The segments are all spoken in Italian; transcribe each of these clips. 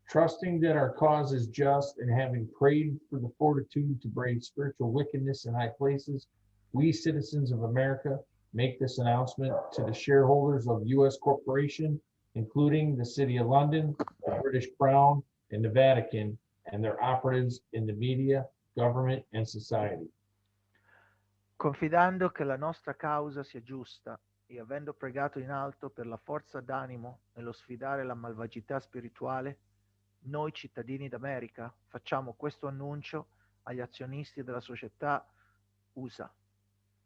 Trusting that our cause is just and having prayed for the fortitude to brave spiritual wickedness in high places, we citizens of America make this announcement to the shareholders of U.S. Corporation, including the City of London, the British Crown, and the Vatican, and their operatives in the media, government, and society. Confidando che la nostra causa sia giusta e avendo pregato in alto per la forza d'animo nello sfidare la malvagità spirituale, noi cittadini d'America facciamo questo annuncio agli azionisti della società USA,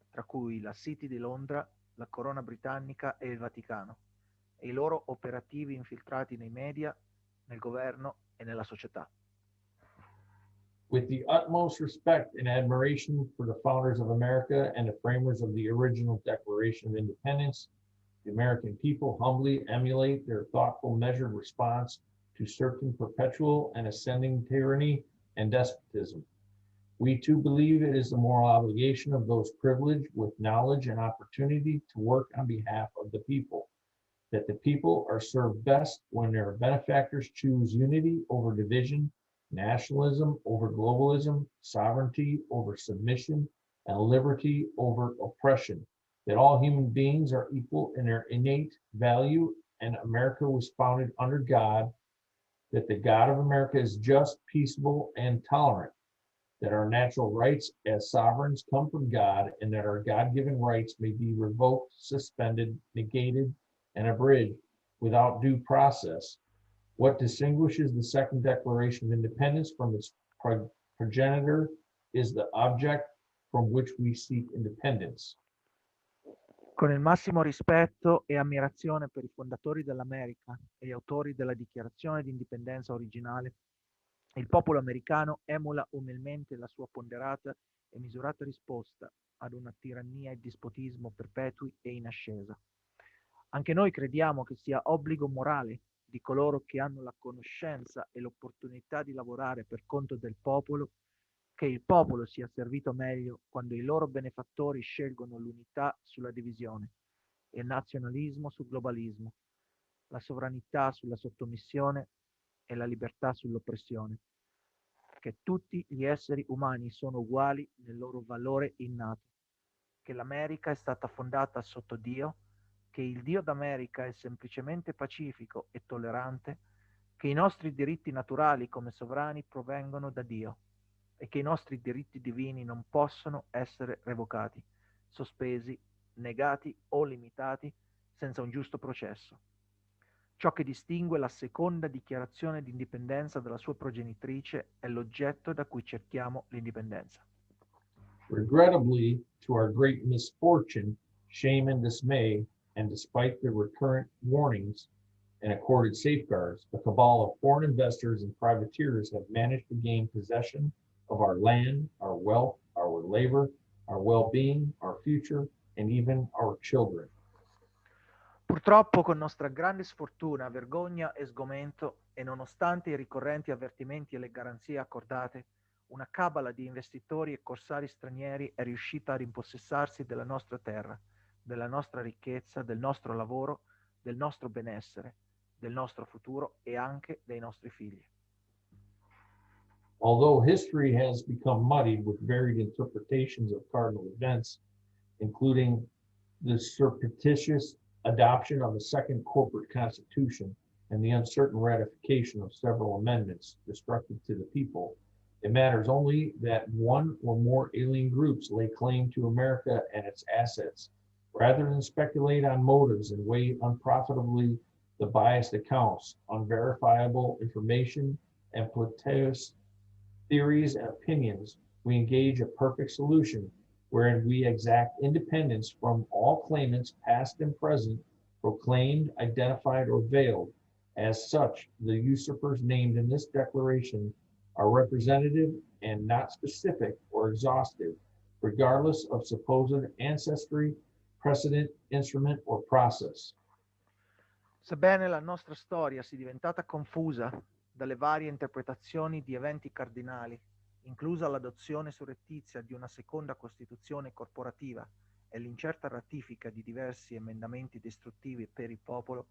tra cui la City di Londra, la Corona Britannica e il Vaticano, e i loro operativi infiltrati nei media, nel governo e nella società. With the utmost respect and admiration for the founders of America and the framers of the original Declaration of Independence, the American people humbly emulate their thoughtful, measured response to certain perpetual and ascending tyranny and despotism. We too believe it is the moral obligation of those privileged with knowledge and opportunity to work on behalf of the people, that the people are served best when their benefactors choose unity over division, nationalism over globalism, sovereignty over submission, and liberty over oppression, that all human beings are equal in their innate value, and America was founded under God, that the God of America is just, peaceable, and tolerant, that our natural rights as sovereigns come from God, and that our God-given rights may be revoked, suspended, negated, and abridged without due process. What distinguishes the Second Declaration of Independence from its progenitor is the object from which we seek independence. Con il massimo rispetto e ammirazione per i fondatori dell'America e gli autori della Dichiarazione di Indipendenza originale, il popolo americano emula umilmente la sua ponderata e misurata risposta ad una tirannia e dispotismo perpetui e in ascesa. Anche noi crediamo che sia obbligo morale di coloro che hanno la conoscenza e l'opportunità di lavorare per conto del popolo, che il popolo sia servito meglio quando i loro benefattori scelgono l'unità sulla divisione, il nazionalismo sul globalismo, la sovranità sulla sottomissione e la libertà sull'oppressione, che tutti gli esseri umani sono uguali nel loro valore innato, che l'America è stata fondata sotto Dio, che il Dio d'America è semplicemente pacifico e tollerante, che i nostri diritti naturali come sovrani provengono da Dio e che i nostri diritti divini non possono essere revocati, sospesi, negati o limitati senza un giusto processo. Ciò che distingue la seconda dichiarazione di indipendenza dalla sua progenitrice è l'oggetto da cui cerchiamo l'indipendenza. Regrettably, to our great misfortune, shame and dismay, and despite the recurrent warnings and accorded safeguards, a cabal of foreign investors and privateers have managed to gain possession of our land, our wealth, our labor, our well-being, our future, and even our children. Purtroppo, con nostra grande sfortuna, vergogna e sgomento, e nonostante i ricorrenti avvertimenti e le garanzie accordate, una cabala di investitori e corsari stranieri è riuscita a rimpossessarsi della nostra terra, della nostra ricchezza, del nostro lavoro, del nostro benessere, del nostro futuro e anche dei nostri figli. Although history has become muddied with varied interpretations of cardinal events, including the surreptitious adoption of a second corporate constitution and the uncertain ratification of several amendments destructive to the people, it matters only that one or more alien groups lay claim to America and its assets, rather than speculate on motives and weigh unprofitably the biased accounts, unverifiable information, and plateaus theories and opinions. We engage a perfect solution wherein we exact independence from all claimants, past and present, proclaimed, identified, or veiled. As such, the usurpers named in this declaration are representative and not specific or exhaustive, regardless of supposed ancestry, precedent, instrument, or process. Sebbene la nostra storia sia diventata confusa dalle varie interpretazioni di eventi cardinali, inclusa l'adozione surrettizia di una seconda Costituzione corporativa e l'incerta ratifica di diversi emendamenti distruttivi per il popolo,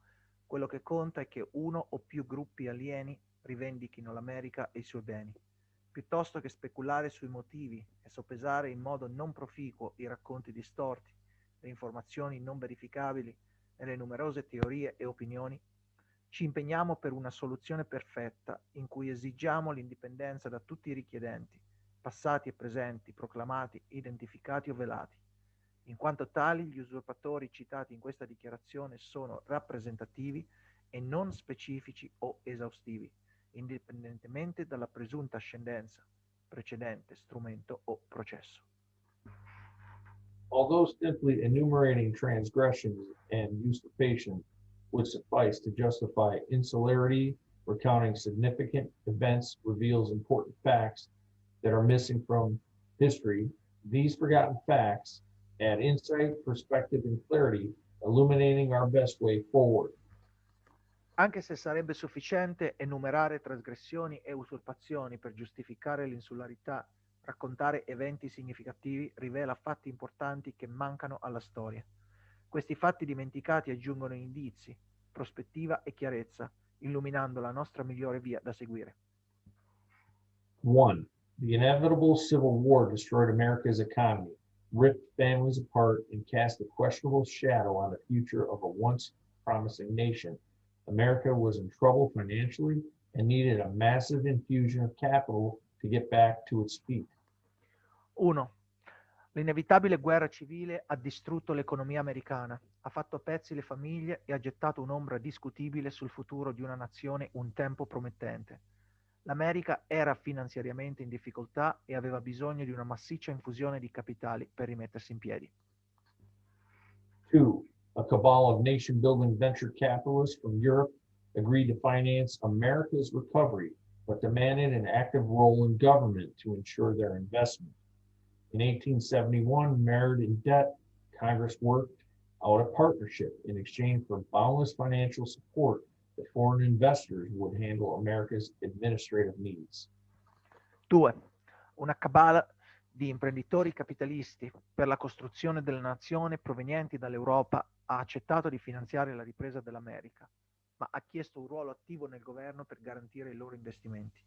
Quello che conta è che uno o più gruppi alieni rivendichino l'America e i suoi beni. Piuttosto che speculare sui motivi e soppesare in modo non proficuo i racconti distorti, le informazioni non verificabili e le numerose teorie e opinioni, ci impegniamo per una soluzione perfetta in cui esigiamo l'indipendenza da tutti i richiedenti, passati e presenti, proclamati, identificati o velati. In quanto tali, gli usurpatori citati in questa dichiarazione sono rappresentativi e non specifici o esaustivi, indipendentemente dalla presunta ascendenza, precedente, strumento o processo. Although simply enumerating transgressions and usurpation would suffice to justify insularity, recounting significant events reveals important facts that are missing from history. These forgotten facts add insight, perspective, and clarity, illuminating our best way forward. Anche se sarebbe sufficiente enumerare trasgressioni e usurpazioni per giustificare l'insularità, raccontare eventi significativi rivela fatti importanti che mancano alla storia. Questi fatti dimenticati aggiungono indizi, prospettiva e chiarezza, illuminando la nostra migliore via da seguire. 1. The inevitable Civil War destroyed America's economy, ripped families apart, and cast a questionable shadow on the future of a once promising nation. America was in trouble financially and needed a massive infusion of capital to get back to its feet. 1. L'inevitabile guerra civile ha distrutto l'economia americana, ha fatto a pezzi le famiglie e ha gettato un'ombra discutibile sul futuro di una nazione un tempo promettente. L'America era finanziariamente in difficoltà e aveva bisogno di una massiccia infusione di capitali per rimettersi in piedi. 2. A cabal of nation-building venture capitalists from Europe agreed to finance America's recovery, but demanded an active role in government to ensure their investment. In 1871, mired in debt, Congress worked out a partnership in exchange for boundless financial support that foreign investors would handle America's administrative needs. 2. Una cabala di imprenditori capitalisti per la costruzione della nazione provenienti dall'Europa ha accettato di finanziare la ripresa dell'America, ma ha chiesto un ruolo attivo nel governo per garantire i loro investimenti.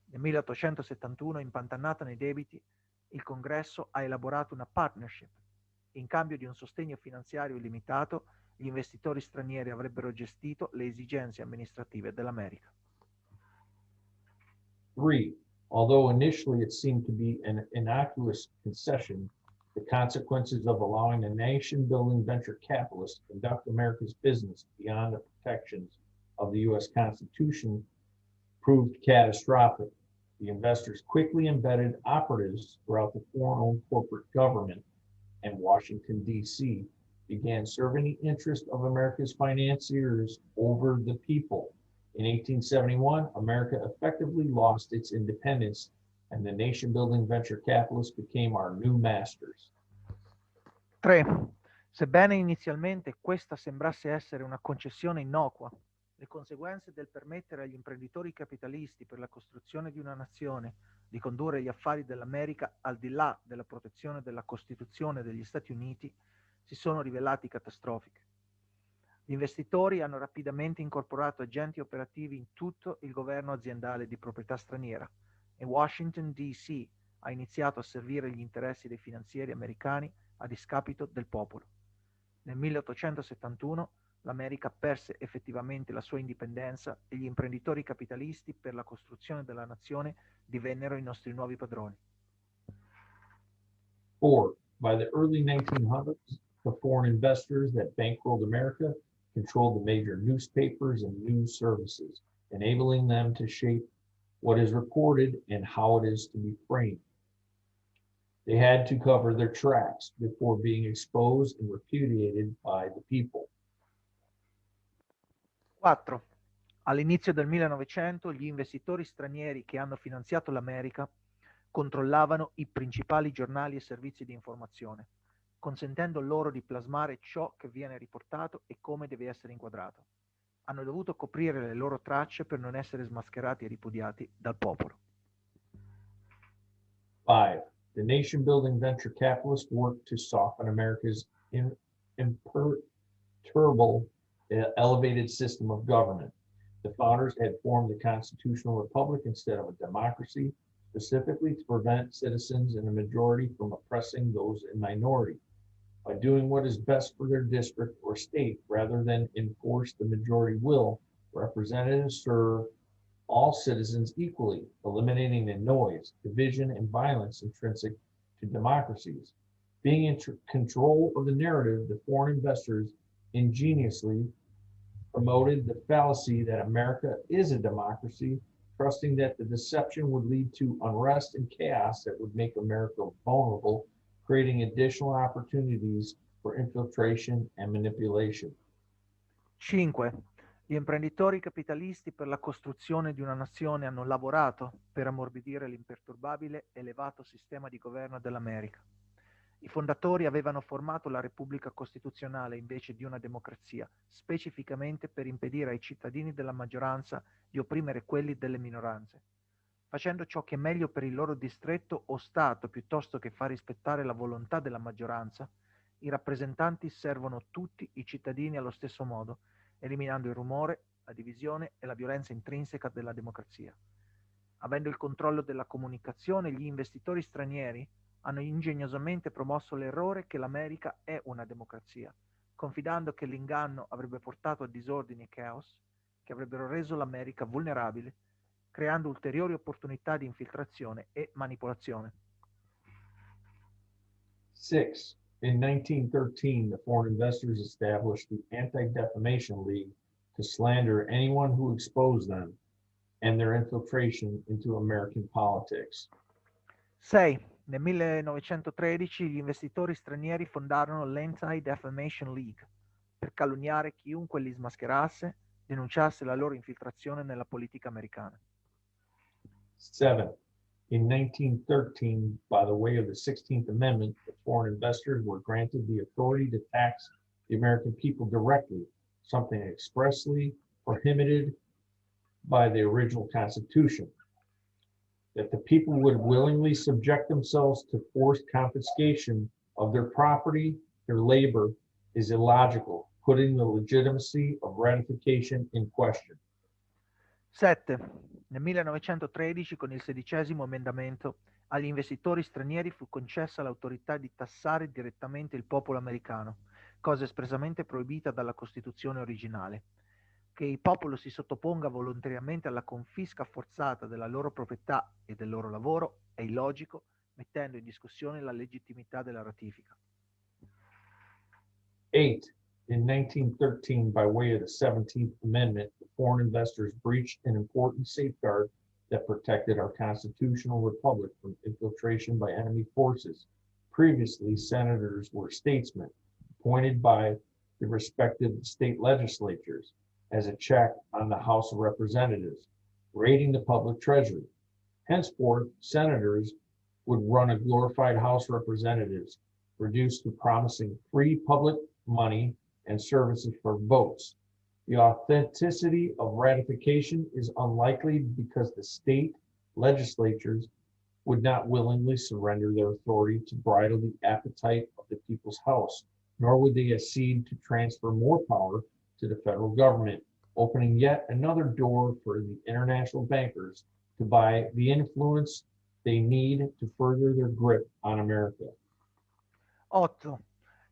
Nel 1871, impantanato nei debiti, il Congresso ha elaborato una partnership. In cambio di un sostegno finanziario illimitato, gli investitori stranieri avrebbero gestito le esigenze amministrative dell'America. 3. Although initially it seemed to be an innocuous concession, the consequences of allowing a nation-building venture capitalist to conduct America's business beyond the protections of the U.S. Constitution proved catastrophic. The investors quickly embedded operatives throughout the foreign-owned corporate government, and Washington, D.C. began serving the interest of America's financiers over the people. In 1871, America effectively lost its independence, and the nation-building venture capitalists became our new masters. 3. Sebbene inizialmente questa sembrasse essere una concessione innocua, le conseguenze del permettere agli imprenditori capitalisti per la costruzione di una nazione di condurre gli affari dell'America al di là della protezione della Costituzione degli Stati Uniti si sono rivelati catastrofiche. Gli investitori hanno rapidamente incorporato agenti operativi in tutto il governo aziendale di proprietà straniera e Washington, D.C. ha iniziato a servire gli interessi dei finanzieri americani a discapito del popolo. Nel 1871 l'America perse effettivamente la sua indipendenza e gli imprenditori capitalisti per la costruzione della nazione divennero i nostri nuovi padroni. 4. By the early 1900s, the foreign investors that bankrolled America controlled the major newspapers and news services, enabling them to shape what is reported and how it is to be framed. They had to cover their tracks before being exposed and repudiated by the people. 4. All'inizio del 1900 gli investitori stranieri che hanno finanziato l'America controllavano i principali giornali e servizi di informazione, consentendo loro di plasmare ciò che viene riportato e come deve essere inquadrato. Hanno dovuto coprire le loro tracce per non essere smascherati e ripudiati dal popolo. 5. The nation-building venture capitalists worked to soften America's imperturbable elevated system of government. The founders had formed a constitutional republic instead of a democracy, specifically to prevent citizens in a majority from oppressing those in minority. By doing what is best for their district or state rather than enforce the majority will, representatives serve all citizens equally, eliminating the noise, division, and violence intrinsic to democracies. Being in control of the narrative, the foreign investors ingeniously promoted the fallacy that America is a democracy, trusting that the deception would lead to unrest and chaos that would make America vulnerable, creating additional opportunities for infiltration and manipulation. 5. Gli imprenditori capitalisti per la costruzione di una nazione hanno lavorato per ammorbidire l'imperturbabile elevato sistema di governo dell'America. I fondatori avevano formato la Repubblica Costituzionale invece di una democrazia, specificamente per impedire ai cittadini della maggioranza di opprimere quelli delle minoranze. Facendo ciò che è meglio per il loro distretto o Stato piuttosto che far rispettare la volontà della maggioranza, i rappresentanti servono tutti i cittadini allo stesso modo, eliminando il rumore, la divisione e la violenza intrinseca della democrazia. Avendo il controllo della comunicazione, gli investitori stranieri hanno ingegnosamente promosso l'errore che l'America è una democrazia, confidando che l'inganno avrebbe portato a disordini e caos che avrebbero reso l'America vulnerabile, creando ulteriori opportunità di infiltrazione e manipolazione. 6. In 1913, the foreign investors established the Anti-Defamation League to slander anyone who exposed them and their infiltration into American politics. 6. Nel 1913 gli investitori stranieri fondarono l'Anti-Defamation League per calunniare chiunque li smascherasse, denunciasse la loro infiltrazione nella politica americana. 7. In 1913, by the way of the 16th Amendment, the foreign investors were granted the authority to tax the American people directly, something expressly prohibited by the original Constitution. That the people would willingly subject themselves to forced confiscation of their property, their labor, is illogical, putting the legitimacy of ratification in question. 7. Nel 1913, con il 16° emendamento, agli investitori stranieri fu concessa l'autorità di tassare direttamente il popolo americano, cosa espressamente proibita dalla Costituzione originale. Che il popolo si sottoponga volontariamente alla confisca forzata della loro proprietà e del loro lavoro è illogico, mettendo in discussione la legittimità della ratifica. 8. In 1913, by way of the 17th Amendment, the foreign investors breached an important safeguard that protected our constitutional republic from infiltration by enemy forces. Previously, senators were statesmen appointed by the respective state legislatures as a check on the House of Representatives, raiding the public treasury. Henceforth, senators would run a glorified House of Representatives, reduced to promising free public money and services for votes. The authenticity of ratification is unlikely because the state legislatures would not willingly surrender their authority to bridle the appetite of the people's house, nor would they accede to transfer more power to the federal government, opening yet another door for the international bankers to buy the influence they need to further their grip on America. 8.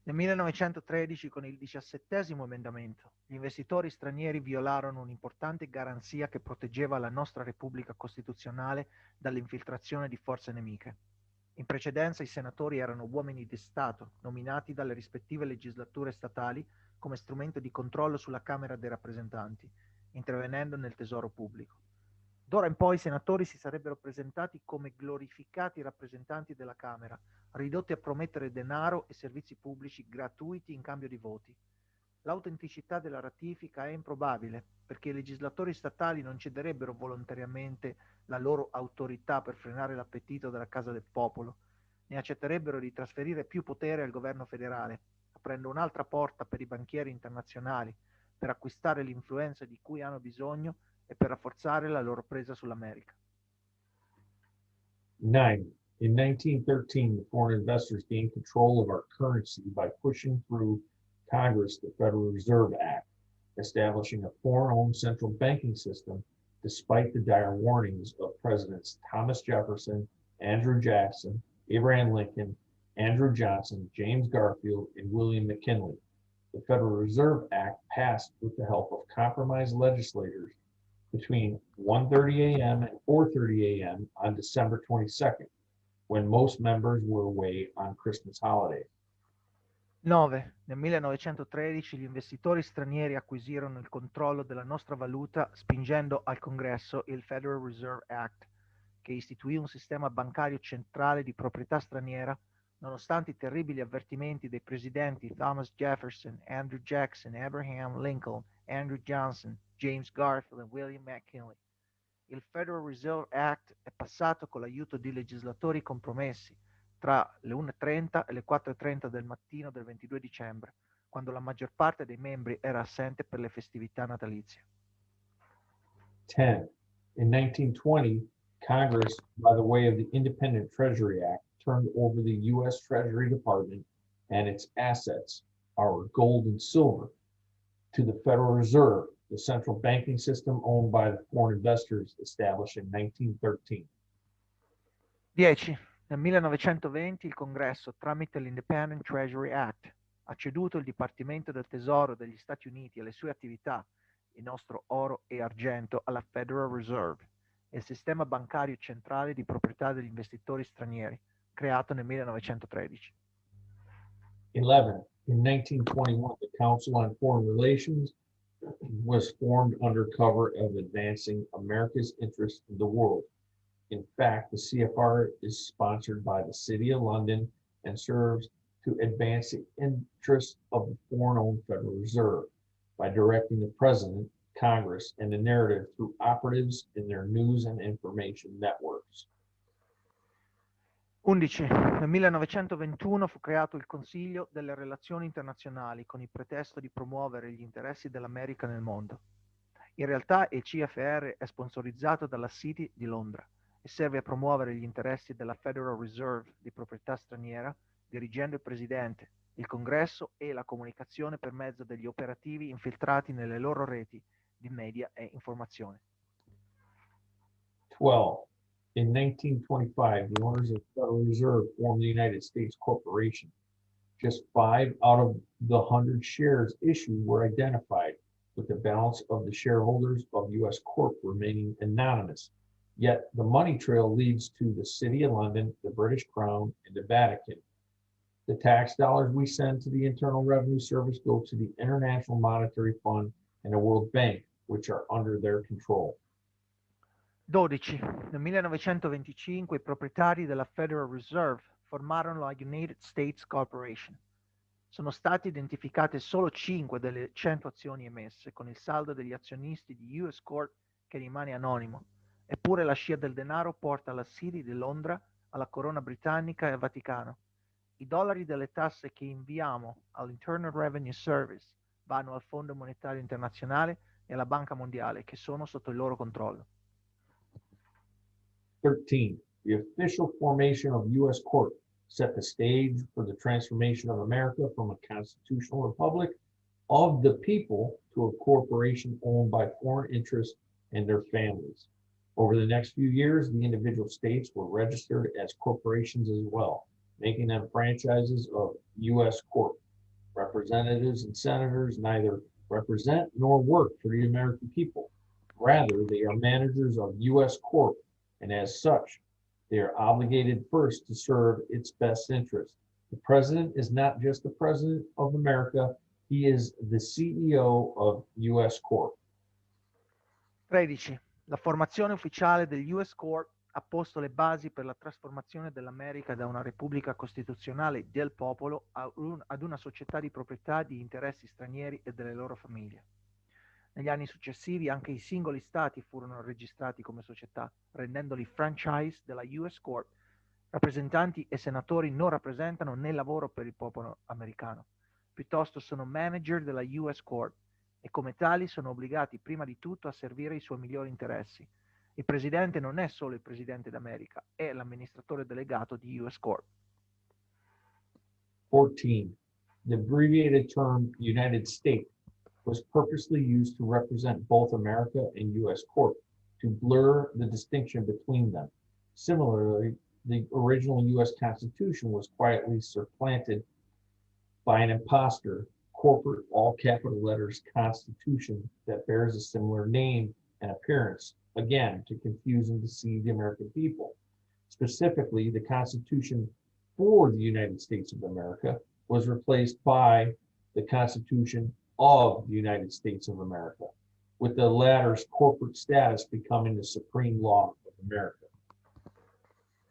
Nel 1913, con il 17° emendamento, gli investitori stranieri violarono un'importante garanzia che proteggeva la nostra Repubblica Costituzionale dall'infiltrazione di forze nemiche. In precedenza i senatori erano uomini di Stato, nominati dalle rispettive legislature statali come strumento di controllo sulla Camera dei rappresentanti, intervenendo nel tesoro pubblico. D'ora in poi i senatori si sarebbero presentati come glorificati rappresentanti della Camera, ridotti a promettere denaro e servizi pubblici gratuiti in cambio di voti. L'autenticità della ratifica è improbabile, perché i legislatori statali non cederebbero volontariamente la loro autorità per frenare l'appetito della Casa del Popolo, ne accetterebbero di trasferire più potere al governo federale, aprendo un'altra porta per i banchieri internazionali, per acquistare l'influenza di cui hanno bisogno e per rafforzare la loro presa sull'America. 9. In 1913, the foreign investors gained control of our currency by pushing through Congress the Federal Reserve Act, establishing a foreign-owned central banking system despite the dire warnings of Presidents Thomas Jefferson, Andrew Jackson, Abraham Lincoln, Andrew Johnson, James Garfield, and William McKinley. The Federal Reserve Act passed with the help of compromise legislators between 1:30 a.m. and 4:30 a.m. on December 22nd, when most members were away on Christmas holiday. 9. Nel 1913 gli investitori stranieri acquisirono il controllo della nostra valuta spingendo al Congresso il Federal Reserve Act, che istituì un sistema bancario centrale di proprietà straniera, nonostante i terribili avvertimenti dei presidenti Thomas Jefferson, Andrew Jackson, Abraham Lincoln, Andrew Johnson, James Garfield e William McKinley. Il Federal Reserve Act è passato con l'aiuto di legislatori compromessi tra le 1:30 e le 4:30 del mattino del 22 dicembre, quando la maggior parte dei membri era assente per le festività natalizie. 10. In 1920, Congress, by the way of the Independent Treasury Act, turned over the U.S. Treasury Department and its assets, our gold and silver, to the Federal Reserve, the central banking system owned by the foreign investors established in 1913. 10. Nel 1920 il Congresso, tramite l'Independent Treasury Act, ha ceduto il Dipartimento del Tesoro degli Stati Uniti e le sue attività, il nostro oro e argento, alla Federal Reserve, il sistema bancario centrale di proprietà degli investitori stranieri, creato nel 1913. 11. In 1921, the Council on Foreign Relations was formed under cover of advancing America's interests in the world. In fact, the CFR is sponsored by the City of London and serves to advance the interests of the foreign-owned Federal Reserve by directing the President, Congress, and the narrative through operatives in their news and information networks. 11. Nel 1921 fu creato il Consiglio delle Relazioni Internazionali con il pretesto di promuovere gli interessi dell'America nel mondo. In realtà il CFR è sponsorizzato dalla City di Londra e serve a promuovere gli interessi della Federal Reserve di proprietà straniera, dirigendo il Presidente, il Congresso e la comunicazione per mezzo degli operativi infiltrati nelle loro reti di media e informazione. 12. In 1925, the owners of the Federal Reserve formed the United States Corporation. Just 5 out of the 100 shares issued were identified, with the balance of the shareholders of U.S. Corp remaining anonymous. Yet the money trail leads to the City of London, the British Crown, and the Vatican. The tax dollars we send to the Internal Revenue Service go to the International Monetary Fund and the World Bank, which are under their control. 12. Nel 1925 i proprietari della Federal Reserve formarono la United States Corporation. Sono state identificate solo 5 delle 100 azioni emesse, con il saldo degli azionisti di US Corp che rimane anonimo. Eppure la scia del denaro porta alla City di Londra, alla Corona Britannica e al Vaticano. I dollari delle tasse che inviamo all'Internal Revenue Service vanno al Fondo Monetario Internazionale e alla Banca Mondiale, che sono sotto il loro controllo. 13. The official formation of U.S. Corp set the stage for the transformation of America from a constitutional republic of the people to a corporation owned by foreign interests and their families. Over the next few years, the individual states were registered as corporations as well, making them franchises of U.S. Corp. Representatives and senators neither represent nor work for the American people. Rather, they are managers of U.S. Corp, and as such, they are obligated first to serve its best interest. The president is not just the president of America, he is the CEO of U.S. Corp. 13. La formazione ufficiale del US Corp ha posto le basi per la trasformazione dell'America da una repubblica costituzionale del popolo ad una società di proprietà di interessi stranieri e delle loro famiglie. Negli anni successivi anche i singoli stati furono registrati come società, rendendoli franchise della US Corp. Rappresentanti e senatori non rappresentano né lavoro per il popolo americano, piuttosto sono manager della US Corp e come tali sono obbligati prima di tutto a servire i suoi migliori interessi. Il presidente non è solo il presidente d'America, è l'amministratore delegato di US Corp. 14. The abbreviated term United States was purposely used to represent both America and U.S. court, to blur the distinction between them. Similarly, the original U.S. Constitution was quietly supplanted by an imposter, corporate all capital letters Constitution that bears a similar name and appearance, again, to confuse and deceive the American people. Specifically, the Constitution for the United States of America was replaced by the Constitution of the United States of America, with the latter's corporate status becoming the supreme law of America.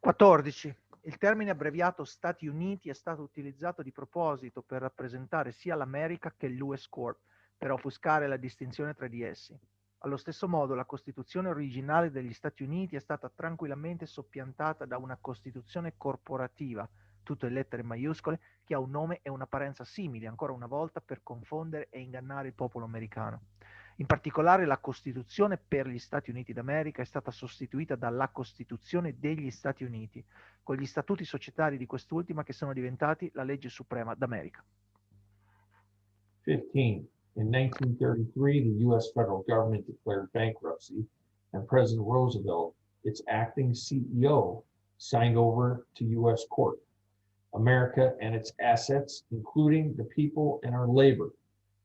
14. Il termine abbreviato Stati Uniti è stato utilizzato di proposito per rappresentare sia l'America che l'US Corp, per offuscare la distinzione tra di essi. Allo stesso modo, la Costituzione originale degli Stati Uniti è stata tranquillamente soppiantata da una Costituzione corporativa, tutto in lettere maiuscole, che ha un nome e un'apparenza simili, ancora una volta per confondere e ingannare il popolo americano. In particolare, la Costituzione per gli Stati Uniti d'America è stata sostituita dalla Costituzione degli Stati Uniti, con gli statuti societari di quest'ultima che sono diventati la legge suprema d'America. 15. In 1933, the U.S. federal government declared bankruptcy, and President Roosevelt, its acting CEO, signed over to U.S. court. America and its assets, including the people and our labor.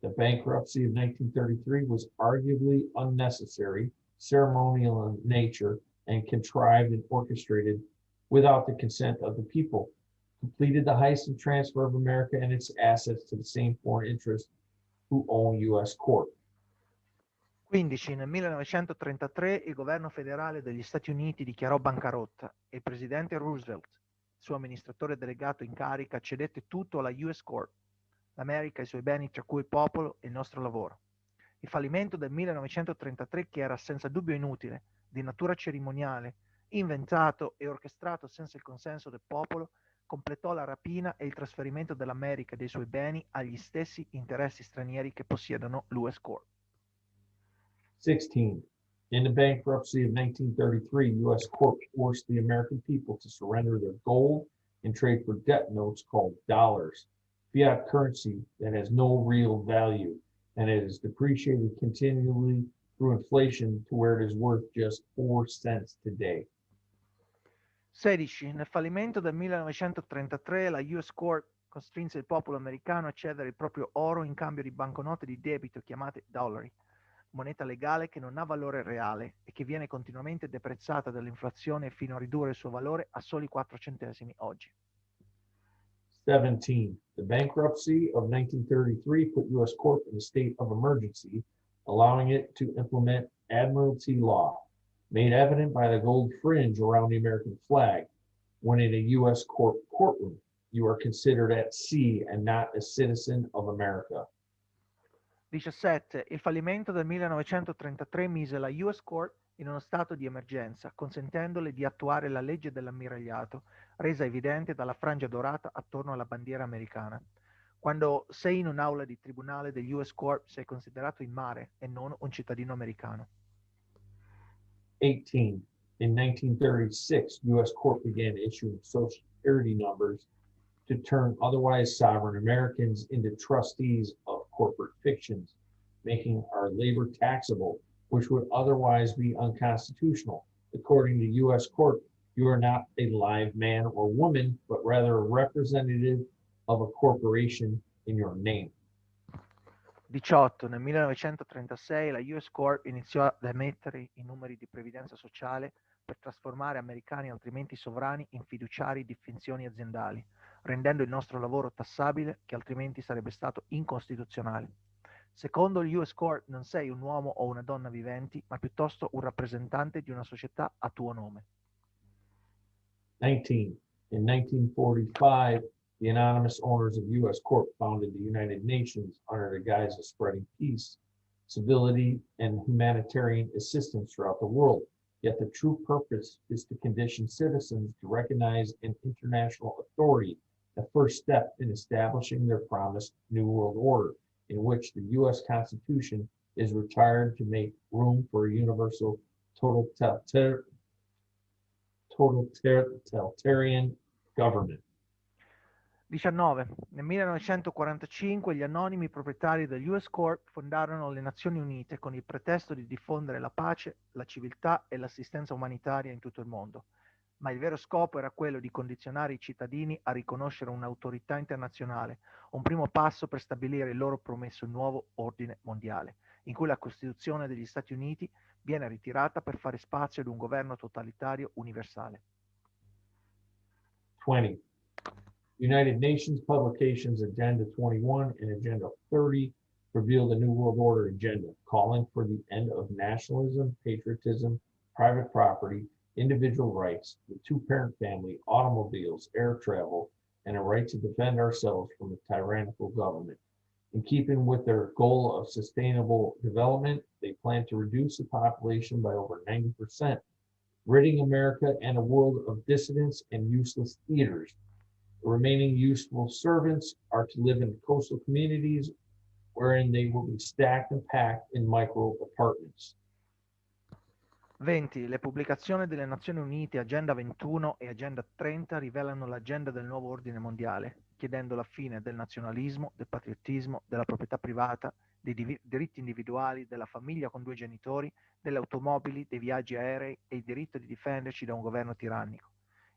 The bankruptcy of 1933 was arguably unnecessary, ceremonial in nature, and contrived and orchestrated without the consent of the people, completed the heist and transfer of America and its assets to the same foreign interests who own U.S. court. 15. Nel 1933 il governo federale degli Stati Uniti dichiarò bancarotta e il presidente Roosevelt, il suo amministratore delegato in carica, cedette tutto alla US Corp, l'America e i suoi beni, tra cui il popolo e il nostro lavoro. Il fallimento del 1933, che era senza dubbio inutile, di natura cerimoniale, inventato e orchestrato senza il consenso del popolo, completò la rapina e il trasferimento dell'America e dei suoi beni agli stessi interessi stranieri che possiedono l'US Corp. 16. In the bankruptcy of 1933, U.S. Corp forced the American people to surrender their gold and trade for debt notes called dollars, fiat currency that has no real value, and it is depreciated continually through inflation to where it is worth just 4 cents today. 16. Nel fallimento del 1933 la US Corp costrinse il popolo americano a cedere il proprio oro in cambio di banconote di debito chiamate dollari, moneta legale che non ha valore reale e che viene continuamente deprezzata dall'inflazione fino a ridurre il suo valore a soli 4 centesimi oggi. 17. The bankruptcy of 1933 put U.S. Corp in a state of emergency, allowing it to implement admiralty law, made evident by the gold fringe around the American flag. When in a U.S. Corp courtroom, you are considered at sea and not a citizen of America. 17. Il fallimento del 1933 mise la US Corp in uno stato di emergenza, consentendole di attuare la legge dell'ammiragliato, resa evidente dalla frangia dorata attorno alla bandiera americana. Quando sei in un'aula di tribunale degli US Corp sei considerato in mare e non un cittadino americano. 18. In 1936, U.S. Corp began issuing Social Security numbers to turn otherwise sovereign Americans into trustees of corporate fictions, making our labor taxable, which would otherwise be unconstitutional. According to U.S. Corp, you are not a live man or woman, but rather a representative of a corporation in your name. 18. Nel 1936 la US Corp iniziò ad emettere i numeri di previdenza sociale per trasformare americani altrimenti sovrani in fiduciari di finzioni aziendali, rendendo il nostro lavoro tassabile che altrimenti sarebbe stato incostituzionale. Secondo il US Corp non sei un uomo o una donna viventi, ma piuttosto un rappresentante di una società a tuo nome. 19. In 1945, the anonymous owners of U.S. Corp founded the United Nations under the guise of spreading peace, civility, and humanitarian assistance throughout the world. Yet the true purpose is to condition citizens to recognize an international authority, the first step in establishing their promised New World Order, in which the U.S. Constitution is retired to make room for a universal totalitarian government. 19. Nel 1945 gli anonimi proprietari dell'US Corp fondarono le Nazioni Unite con il pretesto di diffondere la pace, la civiltà e l'assistenza umanitaria in tutto il mondo. Ma il vero scopo era quello di condizionare i cittadini a riconoscere un'autorità internazionale, un primo passo per stabilire il loro promesso nuovo ordine mondiale, in cui la Costituzione degli Stati Uniti viene ritirata per fare spazio ad un governo totalitario universale. 20. United Nations publications Agenda 21 and Agenda 30 reveal the New World Order agenda, calling for the end of nationalism, patriotism, private property, individual rights, the two-parent family, automobiles, air travel, and a right to defend ourselves from a tyrannical government. In keeping with their goal of sustainable development, they plan to reduce the population by over 90%, ridding America and a world of dissidents and useless theaters. The remaining useful servants are to live in coastal communities wherein they will be stacked and packed in micro apartments. 20. Le pubblicazioni delle Nazioni Unite Agenda 21 e Agenda 30 rivelano l'agenda del nuovo ordine mondiale, chiedendo la fine del nazionalismo, del patriottismo, della proprietà privata, dei diritti individuali, della famiglia con due genitori, delle automobili, dei viaggi aerei e il diritto di difenderci da un governo tirannico.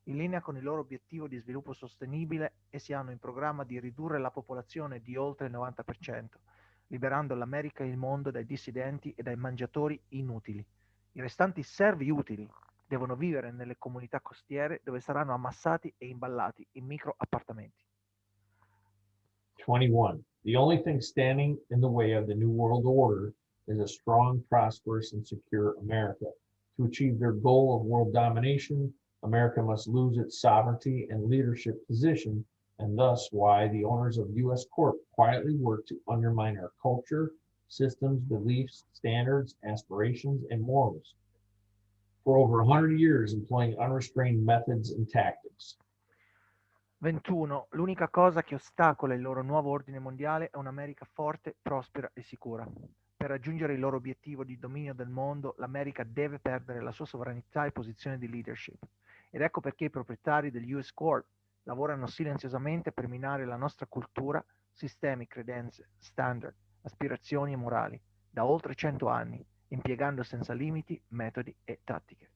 In linea con il loro obiettivo di sviluppo sostenibile, essi hanno in programma di ridurre la popolazione di oltre il 90%, liberando l'America e il mondo dai dissidenti e dai mangiatori inutili. I restanti servi utili devono vivere nelle comunità costiere dove saranno ammassati e imballati in micro appartamenti. 21. The only thing standing in the way of the New World Order is a strong, prosperous, and secure America. To achieve their goal of world domination, America must lose its sovereignty and leadership position, and thus why the owners of U.S. Corp quietly work to undermine our culture, systems, beliefs, standards, aspirations, and morals for over 100 years, employing unrestrained methods and tactics. 21. L'unica cosa che ostacola il loro nuovo ordine mondiale è un'America forte, prospera e sicura. Per raggiungere il loro obiettivo di dominio del mondo, l'America deve perdere la sua sovranità e posizione di leadership. Ed ecco perché i proprietari degli US Corp lavorano silenziosamente per minare la nostra cultura, sistemi, credenze, standard, aspirazioni e morali, da oltre 100 anni, impiegando senza limiti metodi e tattiche.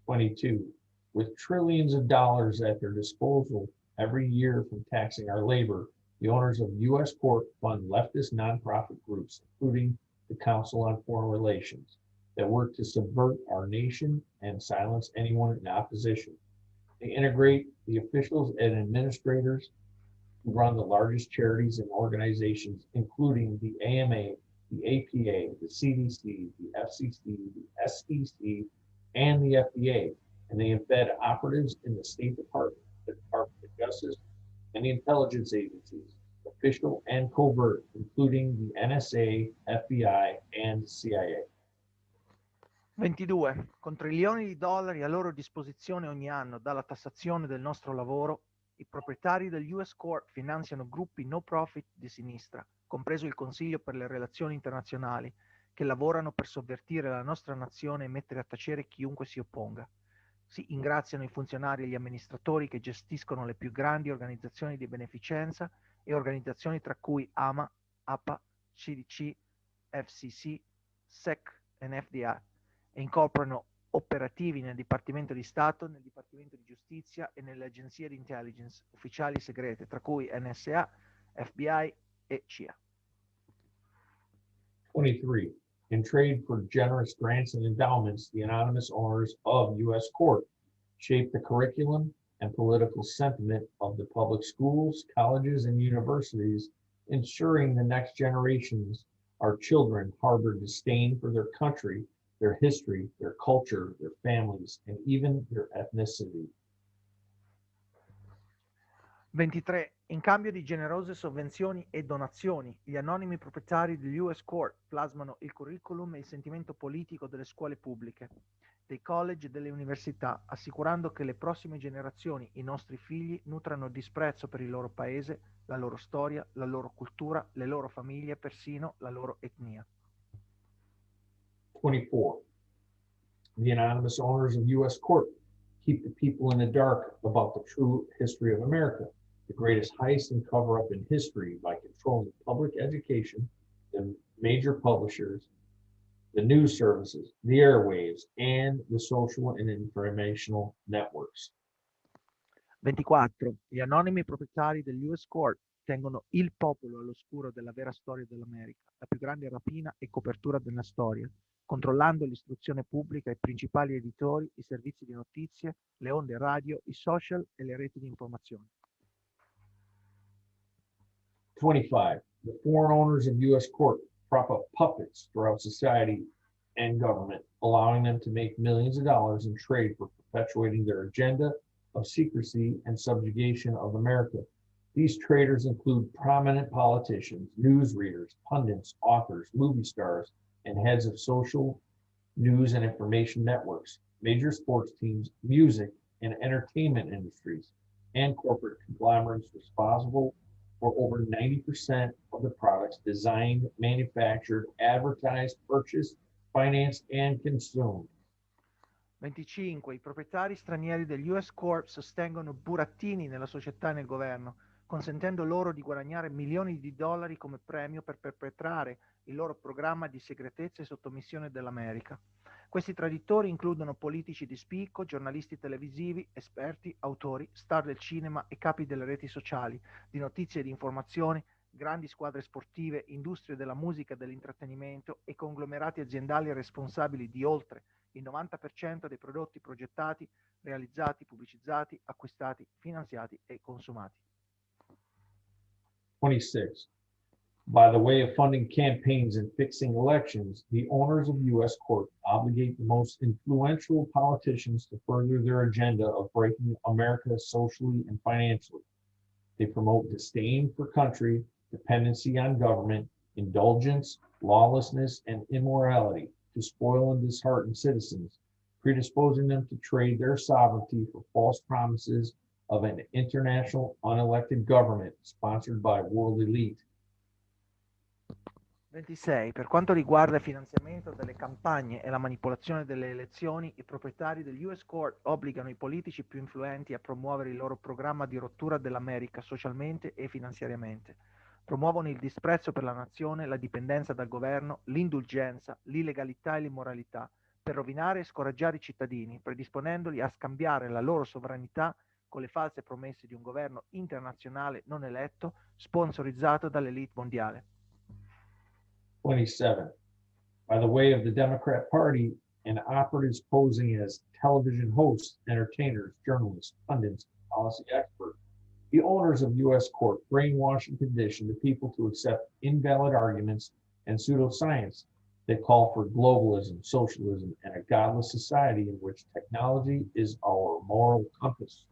22. With trillions of dollars at their disposal every year from taxing our labor, the owners of U.S. Corp fund leftist nonprofit groups, including the Council on Foreign Relations, that work to subvert our nation and silence anyone in opposition. They integrate the officials and administrators who run the largest charities and organizations, including the AMA, the APA, the CDC, the FCC, the SEC, and the FDA, and they embed operatives in the State Department, the Department of Justice, and the intelligence agencies, official and covert, including the NSA, FBI, and CIA. 22. Con trilioni di dollari a loro disposizione ogni anno dalla tassazione del nostro lavoro, i proprietari degli US Corp finanziano gruppi no profit di sinistra, compreso il Consiglio per le Relazioni Internazionali, che lavorano per sovvertire la nostra nazione e mettere a tacere chiunque si opponga. Si ingraziano i funzionari e gli amministratori che gestiscono le più grandi organizzazioni di beneficenza e organizzazioni tra cui AMA, APA, CDC, FCC, SEC e FDA, e incorporano operativi nel Dipartimento di Stato, nel Dipartimento di Giustizia e nelle agenzie di intelligence ufficiali segrete, tra cui NSA, FBI e CIA. 23. In trade for generous grants and endowments, the anonymous owners of U.S. Corp shape the curriculum and political sentiment of the public schools, colleges, and universities, ensuring the next generations, our children, harbor disdain for their country, their history, their culture, their families, and even their ethnicity. 23. In cambio di generose sovvenzioni e donazioni, gli anonimi proprietari degli US Corp plasmano il curriculum e il sentimento politico delle scuole pubbliche, dei college e delle università, assicurando che le prossime generazioni, i nostri figli, nutrano disprezzo per il loro paese, la loro storia, la loro cultura, le loro famiglie, persino la loro etnia. 24. The anonymous owners of U.S. Corp keep the people in the dark about the true history of America. the greatest heist and cover-up in history by controlling public education, the major publishers, the news services, the airwaves, and the social and informational networks. 24. Gli anonimi proprietari dell'US Corp tengono il popolo all'oscuro della vera storia dell'America, la più grande rapina e copertura della storia, controllando l'istruzione pubblica, i principali editori, i servizi di notizie, le onde radio, i social e le reti di informazione. 25. The foreign owners of U.S. Corp prop up puppets throughout society and government, allowing them to make millions of dollars in trade for perpetuating their agenda of secrecy and subjugation of America. These traders include prominent politicians, newsreaders, pundits, authors, movie stars, and heads of social news and information networks, major sports teams, music and entertainment industries, and corporate conglomerates responsible for over 90% of the products designed, manufactured, advertised, purchased, financed, and consumed. 25. I proprietari stranieri degli US Corp sostengono burattini nella società e nel governo, consentendo loro di guadagnare milioni di dollari come premio per perpetrare il loro programma di segretezza e sottomissione dell'America. Questi traditori includono politici di spicco, giornalisti televisivi, esperti, autori, star del cinema e capi delle reti sociali, di notizie e di informazioni, grandi squadre sportive, industrie della musica e dell'intrattenimento e conglomerati aziendali responsabili di oltre il 90% dei prodotti progettati, realizzati, pubblicizzati, acquistati, finanziati e consumati. 26. By the way of funding campaigns and fixing elections, the owners of U.S. Corp obligate the most influential politicians to further their agenda of breaking America socially and financially. They promote disdain for country, dependency on government, indulgence, lawlessness, and immorality to spoil and dishearten citizens, predisposing them to trade their sovereignty for false promises of an international unelected government sponsored by world elite. 26. Per quanto riguarda il finanziamento delle campagne e la manipolazione delle elezioni, i proprietari degli US Corp obbligano i politici più influenti a promuovere il loro programma di rottura dell'America socialmente e finanziariamente. Promuovono il disprezzo per la nazione, la dipendenza dal governo, l'indulgenza, l'illegalità e l'immoralità, per rovinare e scoraggiare i cittadini, predisponendoli a scambiare la loro sovranità con le false promesse di un governo internazionale non eletto, sponsorizzato dall'elite mondiale. 27. By the way of the Democrat Party and operatives posing as television hosts, entertainers, journalists, pundits, policy experts, the owners of U.S. Corp brainwash and condition the people to accept invalid arguments and pseudoscience that call for globalism, socialism, and a godless society in which technology is our moral compass.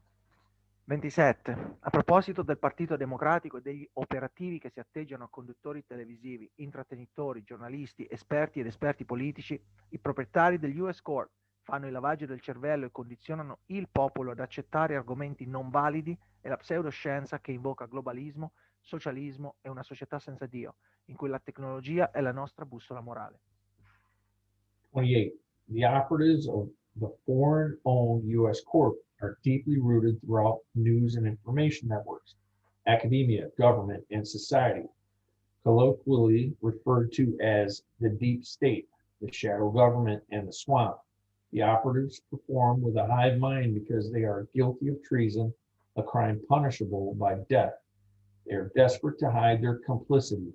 27. A proposito del Partito Democratico e degli operativi che si atteggiano a conduttori televisivi, intrattenitori, giornalisti, esperti ed esperti politici, i proprietari degli US Corp fanno il lavaggio del cervello e condizionano il popolo ad accettare argomenti non validi e la pseudoscienza che invoca globalismo, socialismo e una società senza Dio, in cui la tecnologia è la nostra bussola morale. 28. The operatives of the foreign-owned U.S. Corp are deeply rooted throughout news and information networks, academia, government, and society, colloquially referred to as the deep state, the shadow government, and the swamp. The operatives perform with a hive mind because they are guilty of treason, a crime punishable by death. They are desperate to hide their complicity,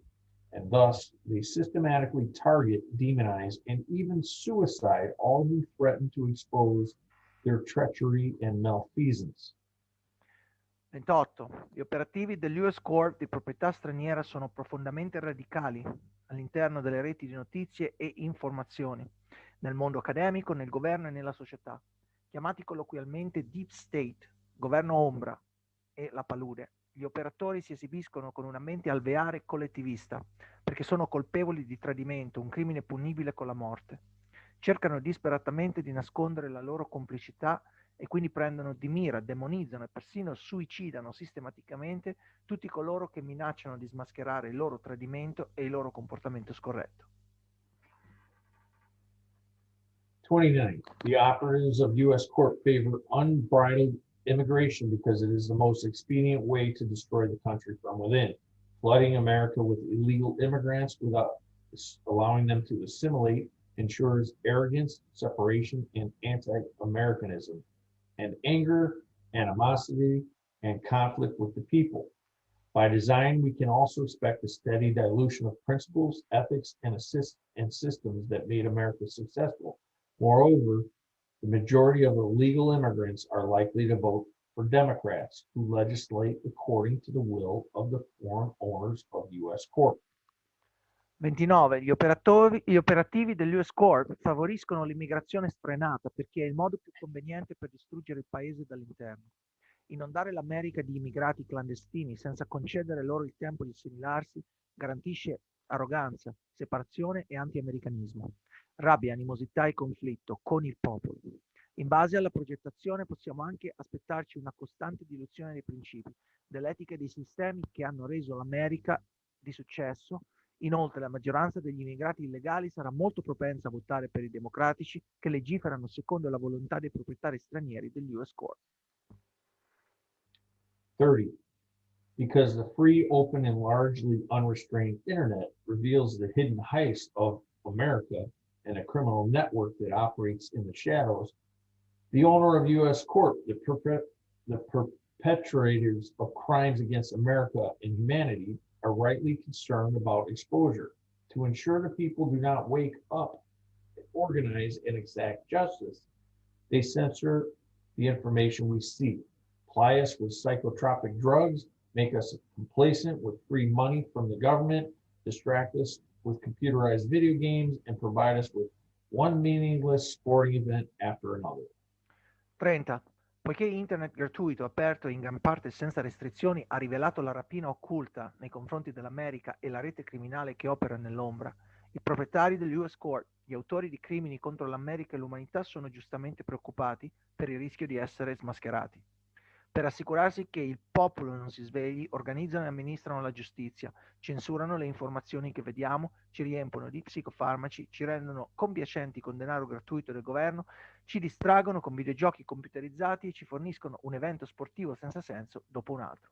and thus they systematically target, demonize, and even suicide all who threaten to expose their treachery and malfeasance. 28. Gli operativi dell'US Corp di proprietà straniera sono profondamente radicali all'interno delle reti di notizie e informazioni, nel mondo accademico, nel governo e nella società, chiamati colloquialmente Deep State, governo ombra e la palude. Gli operatori si esibiscono con una mente alveare e collettivista, perché sono colpevoli di tradimento, un crimine punibile con la morte. Cercano disperatamente di nascondere la loro complicità e quindi prendono di mira, demonizzano e persino suicidano sistematicamente tutti coloro che minacciano di smascherare il loro tradimento e il loro comportamento scorretto. 29. The operatives of U.S. Corp favor unbridled immigration because it is the most expedient way to destroy the country from within. Flooding America with illegal immigrants without allowing them to assimilate ensures arrogance, separation, and anti-Americanism, and anger, animosity, and conflict with the people. By design, we can also expect a steady dilution of principles, ethics, and systems that made America successful. Moreover, the majority of illegal immigrants are likely to vote for Democrats who legislate according to the will of the foreign owners of U.S. Corp. 29. Gli operativi dell'US Corp favoriscono l'immigrazione sfrenata perché è il modo più conveniente per distruggere il paese dall'interno. Inondare l'America di immigrati clandestini senza concedere loro il tempo di assimilarsi garantisce arroganza, separazione e anti-americanismo, rabbia, animosità e conflitto con il popolo. In base alla progettazione possiamo anche aspettarci una costante diluzione dei principi, dell'etica e dei sistemi che hanno reso l'America di successo. Inoltre, la maggioranza degli immigrati illegali sarà molto propensa a votare per i democratici che legiferano secondo la volontà dei proprietari stranieri degli US Corp. 30. Because the free, open, and largely unrestrained internet reveals the hidden heist of America and a criminal network that operates in the shadows, the owner of U.S. Corp, the perpetrators of crimes against America and humanity, are rightly concerned about exposure. To ensure the people do not wake up, organize, and exact justice, they censor the information we see, ply us with psychotropic drugs, make us complacent with free money from the government, distract us with computerized video games, and provide us with one meaningless sporting event after another. 30. Poiché internet gratuito, aperto e in gran parte senza restrizioni ha rivelato la rapina occulta nei confronti dell'America e la rete criminale che opera nell'ombra, i proprietari dell'US Corp, gli autori di crimini contro l'America e l'umanità sono giustamente preoccupati per il rischio di essere smascherati. Per assicurarsi che il popolo non si svegli, organizzano e amministrano la giustizia, censurano le informazioni che vediamo, ci riempiono di psicofarmaci, ci rendono compiacenti con denaro gratuito del governo, ci distraggono con videogiochi computerizzati e ci forniscono un evento sportivo senza senso dopo un altro.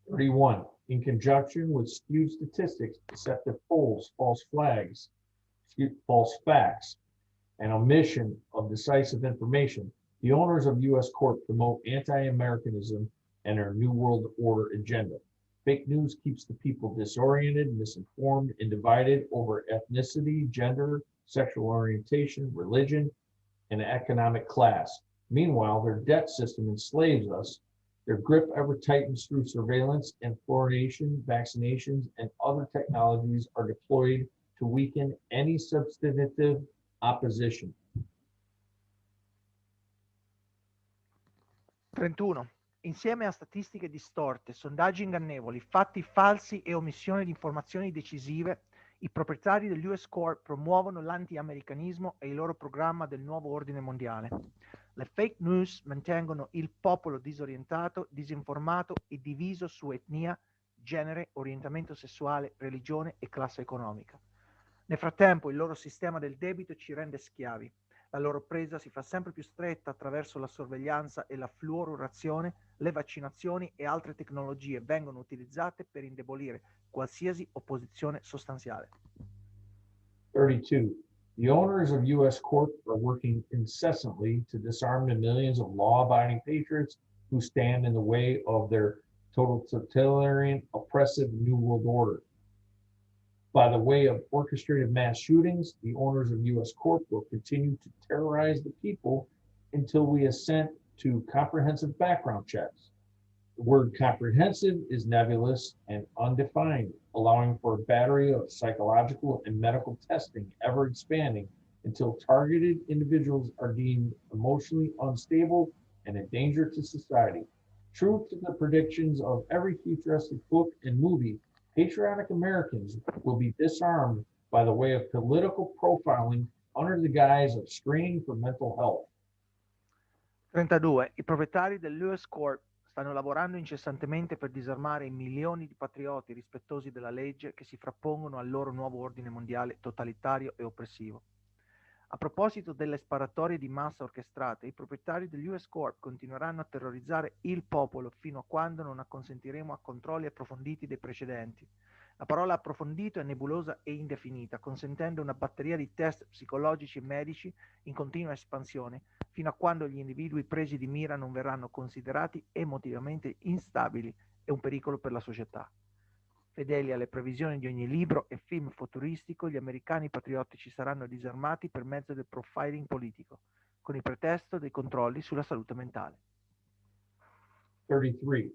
31. In conjunction with skewed statistics, deceptive polls, false facts, and omission of decisive information, the owners of U.S. Corp promote anti-Americanism and their New World Order agenda. Fake news keeps the people disoriented, misinformed, and divided over ethnicity, gender, sexual orientation, religion, and economic class. Meanwhile, their debt system enslaves us. Their grip ever tightens through surveillance and fluoridation, vaccinations, and other technologies are deployed to weaken any substantive opposition. 31. Insieme a statistiche distorte, sondaggi ingannevoli, fatti falsi e omissione di informazioni decisive, i proprietari dell'US Corp promuovono l'anti-americanismo e il loro programma del nuovo ordine mondiale. Le fake news mantengono il popolo disorientato, disinformato e diviso su etnia, genere, orientamento sessuale, religione e classe economica. Nel frattempo il loro sistema del debito ci rende schiavi. La loro presa si fa sempre più stretta attraverso la sorveglianza e la fluorazione, le vaccinazioni e altre tecnologie vengono utilizzate per indebolire qualsiasi opposizione sostanziale. 32. The owners of U.S. Corp are working incessantly to disarm the millions of law-abiding patriots who stand in the way of their totalitarian, oppressive New World Order. By the way of orchestrated mass shootings, the owners of U.S. Corp will continue to terrorize the people until we assent to comprehensive background checks. The word comprehensive is nebulous and undefined, allowing for a battery of psychological and medical testing ever expanding until targeted individuals are deemed emotionally unstable and a danger to society. True to the predictions of every futuristic book and movie, patriotic Americans will be disarmed by the way of political profiling under the guise of screening for mental health. 32. I proprietari dell'US Corp stanno lavorando incessantemente per disarmare i milioni di patrioti rispettosi della legge che si frappongono al loro nuovo ordine mondiale totalitario e oppressivo. A proposito delle sparatorie di massa orchestrate, i proprietari degli US Corp continueranno a terrorizzare il popolo fino a quando non acconsentiremo a controlli approfonditi dei precedenti. La parola approfondito è nebulosa e indefinita, consentendo una batteria di test psicologici e medici in continua espansione, fino a quando gli individui presi di mira non verranno considerati emotivamente instabili e un pericolo per la società. Fedeli alle previsioni di ogni libro e film futuristico, gli americani patriottici saranno disarmati per mezzo del profiling politico, con il pretesto dei controlli sulla salute mentale. 33.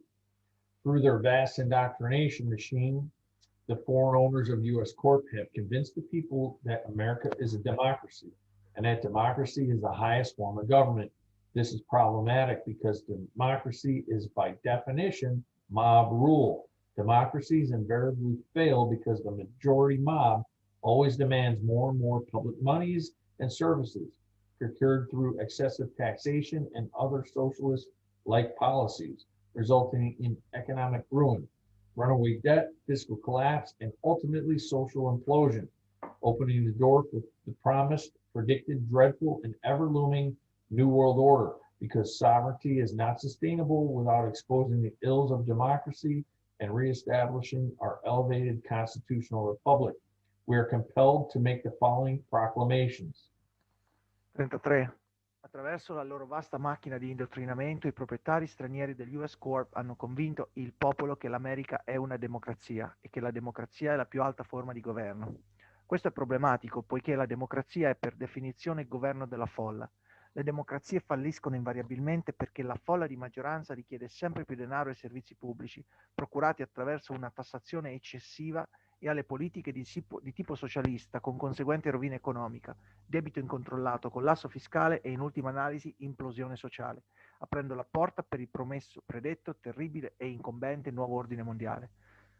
Through their vast indoctrination machine, the foreign owners of U.S. Corp have convinced the people that America is a democracy and that democracy is the highest form of government. This is problematic because democracy is by definition mob rule. Democracies invariably fail because the majority mob always demands more and more public monies and services procured through excessive taxation and other socialist-like policies, resulting in economic ruin, runaway debt, fiscal collapse, and ultimately social implosion, opening the door for the promised, predicted, dreadful, and ever-looming New World Order, because sovereignty is not sustainable without exposing the ills of democracy and reestablishing our elevated constitutional republic. We are compelled to make the following proclamations. 33. Attraverso la loro vasta macchina di indottrinamento, i proprietari stranieri degli US Corp hanno convinto il popolo che l'America è una democrazia e che la democrazia è la più alta forma di governo. Questo è problematico, poiché la democrazia è per definizione il governo della folla. Le democrazie falliscono invariabilmente perché la folla di maggioranza richiede sempre più denaro e servizi pubblici, procurati attraverso una tassazione eccessiva e alle politiche di tipo socialista, con conseguente rovina economica, debito incontrollato, collasso fiscale e in ultima analisi implosione sociale, aprendo la porta per il promesso, predetto, terribile e incombente nuovo ordine mondiale.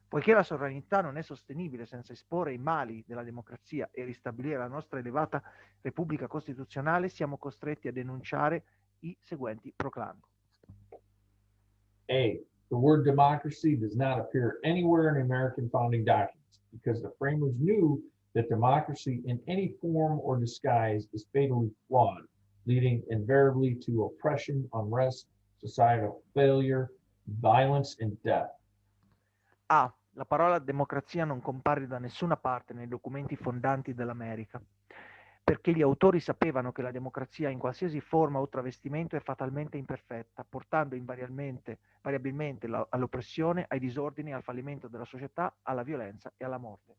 Poiché la sovranità non è sostenibile senza esporre i mali della democrazia e ristabilire la nostra elevata Repubblica Costituzionale, siamo costretti a denunciare i seguenti proclami. A. The word democracy does not appear anywhere in American founding documents because the framers knew that democracy in any form or disguise is fatally flawed, leading invariably to oppression, unrest, societal failure, violence, and death. A. La parola democrazia non compare da nessuna parte nei documenti fondanti dell'America, perché gli autori sapevano che la democrazia in qualsiasi forma o travestimento è fatalmente imperfetta, portando variabilmente all'oppressione, ai disordini, al fallimento della società, alla violenza e alla morte.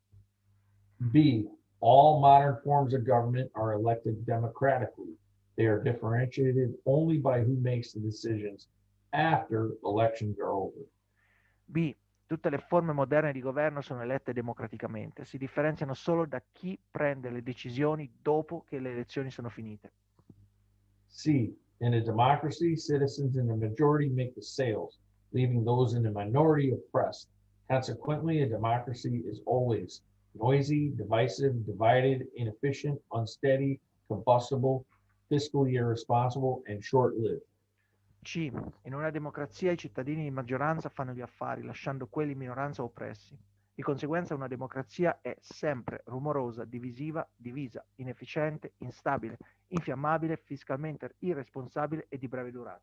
B. All modern forms of government are elected democratically. They are differentiated only by who makes the decisions after elections are over. B. Tutte le forme moderne di governo sono elette democraticamente, si differenziano solo da chi prende le decisioni dopo che le elezioni sono finite. C. In a democracy, citizens in the majority make the sales, leaving those in the minority oppressed. Consequently, a democracy is always noisy, divisive, divided, inefficient, unsteady, combustible, fiscally irresponsible, and short-lived. C. In una democrazia i cittadini di maggioranza fanno gli affari, lasciando quelli in minoranza oppressi. Di conseguenza una democrazia è sempre rumorosa, divisa, inefficiente, instabile, infiammabile, fiscalmente irresponsabile e di breve durata.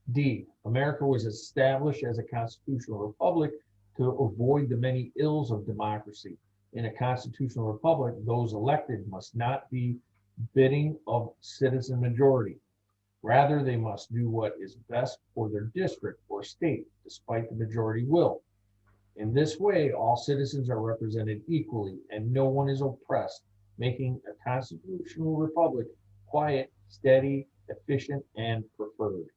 D. America was established as a constitutional republic to avoid the many ills of democracy. In a constitutional republic, those elected must not be bidding of citizen majority. Rather, they must do what is best for their district or state, despite the majority will. In this way, all citizens are represented equally and no one is oppressed, making a constitutional republic quiet, steady, efficient, and preferred.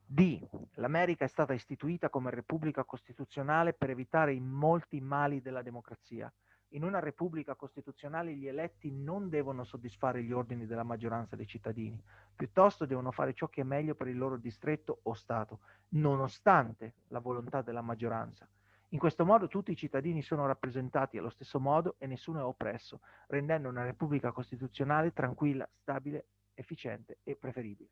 D. L'America è stata istituita come Repubblica Costituzionale per evitare i molti mali della democrazia. In una Repubblica Costituzionale gli eletti non devono soddisfare gli ordini della maggioranza dei cittadini, piuttosto devono fare ciò che è meglio per il loro distretto o Stato, nonostante la volontà della maggioranza. In questo modo tutti i cittadini sono rappresentati allo stesso modo e nessuno è oppresso, rendendo una Repubblica Costituzionale tranquilla, stabile, efficiente e preferibile.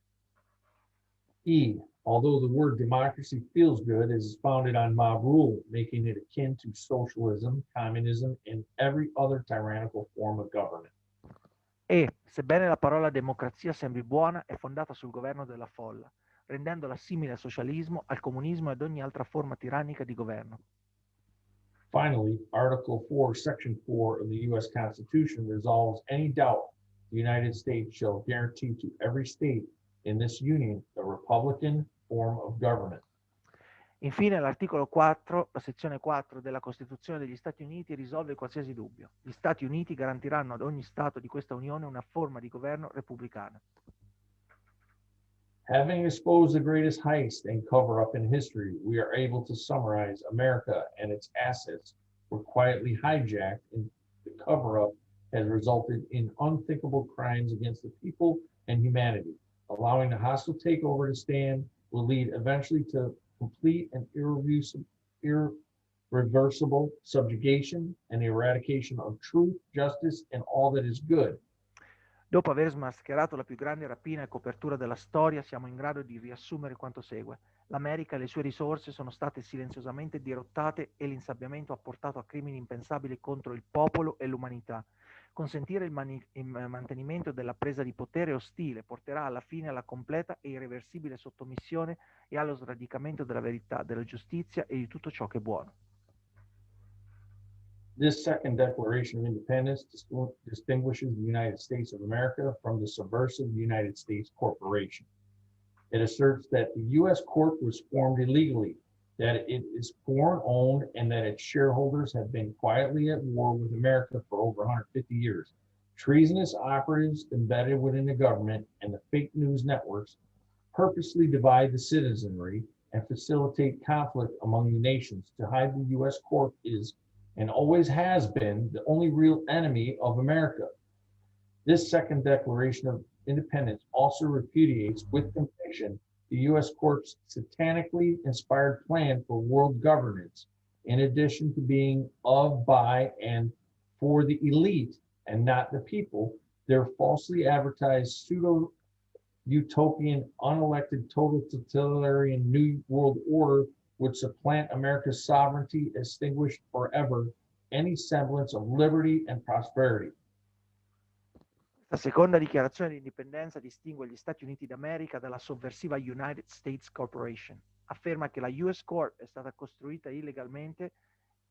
E. Although the word democracy feels good, it is founded on mob rule, making it akin to socialism, communism, and every other tyrannical form of government. E, sebbene la parola democrazia sembri buona, è fondata sul governo della folla, rendendola simile al socialismo, al comunismo e ad ogni altra forma tirannica di governo. Finally, Article 4, Section 4 of the U.S. Constitution resolves any doubt the United States shall guarantee to every state in this union a Republican form of government. Infine, l'articolo 4, la sezione 4 della Costituzione degli Stati Uniti risolve qualsiasi dubbio. Gli Stati Uniti garantiranno ad ogni Stato di questa Unione una forma di governo repubblicana. Having exposed the greatest heist and cover-up in history, we are able to summarize America and its assets were quietly hijacked, and the cover-up has resulted in unthinkable crimes against the people and humanity. Allowing the hostile takeover to stand will lead eventually to complete and irreversible subjugation and the eradication of truth, justice, and all that is good. Dopo aver smascherato la più grande rapina e copertura della storia, siamo in grado di riassumere quanto segue. L'America e le sue risorse sono state silenziosamente dirottate e l'insabbiamento ha portato a crimini impensabili contro il popolo e l'umanità. Consentire il mantenimento della presa di potere ostile porterà alla fine alla completa e irreversibile sottomissione e allo sradicamento della verità, della giustizia e di tutto ciò che è buono. This second Declaration of Independence distinguishes the United States of America from the subversive United States Corporation. It asserts that the U.S. Corp was formed illegally, that it is foreign-owned, and that its shareholders have been quietly at war with America for over 150 years. Treasonous operatives embedded within the government and the fake news networks purposely divide the citizenry and facilitate conflict among the nations to hide the U.S. Corp is and always has been the only real enemy of America. This second Declaration of Independence also repudiates with conviction the U.S. Corp's satanically inspired plan for world governance, in addition to being of, by, and for the elite and not the people. Their falsely advertised pseudo-utopian, unelected, total totalitarian New World Order would supplant America's sovereignty, extinguish forever any semblance of liberty and prosperity. La seconda dichiarazione di indipendenza distingue gli Stati Uniti d'America dalla sovversiva United States Corporation. Afferma che la US Corp è stata costruita illegalmente,